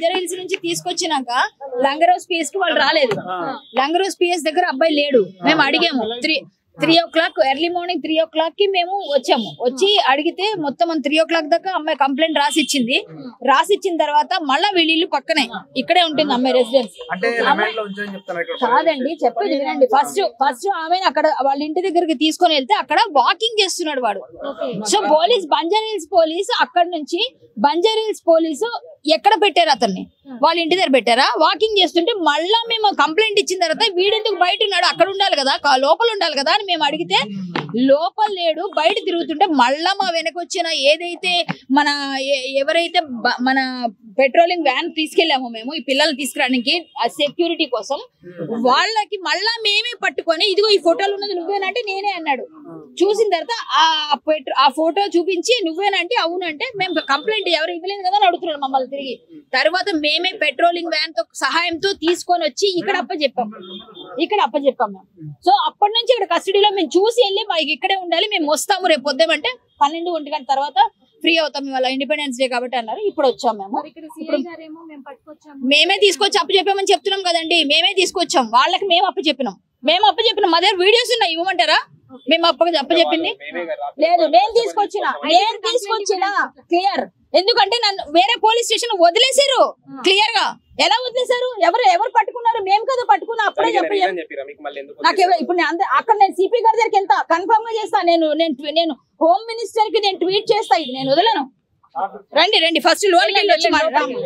బంజారాహిల్స్ నుంచి తీసుకొచ్చినాక లంగరోజ్ పిఎస్ కి వాళ్ళు రాలేదు. లంగరోజ్ పిఎస్ దగ్గర అబ్బాయి లేడు. మేము అడిగాము 3 o'clock ఎర్లీ మార్నింగ్ 3 o'clock కి మేము వచ్చాము. వచ్చి అడిగితే మొత్తం 3 o'clock దాకా అమ్మాయి కంప్లైంట్ రాసిచ్చింది. రాసిచ్చిన తర్వాత మళ్ళా వీళ్ళు పక్కనే ఇక్కడే ఉంటుంది అమ్మాయి రెసిడెన్స్. కాదండి చెప్పేది వినండి. ఫస్ట్ ఆమె అక్కడ వాళ్ళ ఇంటి దగ్గరికి తీసుకొని వెళ్తే అక్కడ వాకింగ్ చేస్తున్నాడు వాడు. సో బంజారాహిల్స్ పోలీస్ అక్కడ నుంచి బంజారాహిల్స్ పోలీసు ఎక్కడ పెట్టారు అతన్ని? వాళ్ళ ఇంటి దగ్గర పెట్టారా? వాకింగ్ చేస్తుంటే మళ్ళా మేము కంప్లైంట్ ఇచ్చిన తర్వాత వీడెందుకు బయట ఉన్నాడు, అక్కడ ఉండాలి కదా, లోపల ఉండాలి కదా అని మేము అడిగితే లోపల లేడు, బయట తిరుగుతుంటే మళ్ళా మా వెనకొచ్చిన ఏదైతే ఎవరైతే మన పెట్రోలింగ్ వ్యాన్ తీసుకెళ్లామో మేము ఈ పిల్లల్ని తీసుకురావడానికి సెక్యూరిటీ కోసం, వాళ్ళకి మళ్ళా మేమే పట్టుకొని ఇదిగో ఈ ఫోటోలు ఉన్నది నువ్వేనంటే నేనే అన్నాడు. చూసిన తర్వాత ఆ ఫోటో చూపించి నువ్వేనంటే అవునంటే మేము కంప్లైంట్ ఎవరు ఇవ్వలేదు కదా అని అడుగుతున్నాడు మమ్మల్ని తిరిగి. తర్వాత మేమే పెట్రోలింగ్ వ్యాన్ తో సహాయంతో తీసుకొని వచ్చి ఇక్కడ అప్పచెప్పాం మేము. సో అప్పటి నుంచి ఇక్కడ కస్టడీలో మేము చూసి వెళ్ళి ఇక్కడే ఉండాలి, మేము వస్తాము రేపు పొద్దుమంటే 12 ఒంటి గంట తర్వాత ఫ్రీ అవుతాం ఇవాళ ఇండిపెండెన్స్ డే కాబట్టి అన్నారు. ఇప్పుడు వచ్చాం మేము. మేమే తీసుకొచ్చి అప్పచెప్పామని చెప్తున్నాం కదండి. మేమే తీసుకొచ్చాం, వాళ్ళకి మేము అప్పచెప్పినాం. మా దగ్గర వీడియోస్ ఉన్నాయి, ఇవ్వమంటారా? మేము అప్పచెప్పింది లేదు. నేను తీసుకొచ్చిన క్లియర్. ఎందుకంటే నన్ను వేరే పోలీస్ స్టేషన్ వదిలేసారు క్లియర్ గా. ఎలా వదిలేసారు? ఎవరు పట్టుకున్నారు? మేము కదా పట్టుకున్నా. అప్పుడే చెప్పాను నాకు. ఇప్పుడు అక్కడ నేను సిపి గారి దగ్గరికి వెళ్తా, కన్ఫర్మ్ గా చేస్తా. నేను హోమ్ మినిస్టర్ కి నేను ట్వీట్ చేస్తా, ఇది నేను వదలను. రండి ఫస్ట్ లోన్కి వెళ్ళి వచ్చి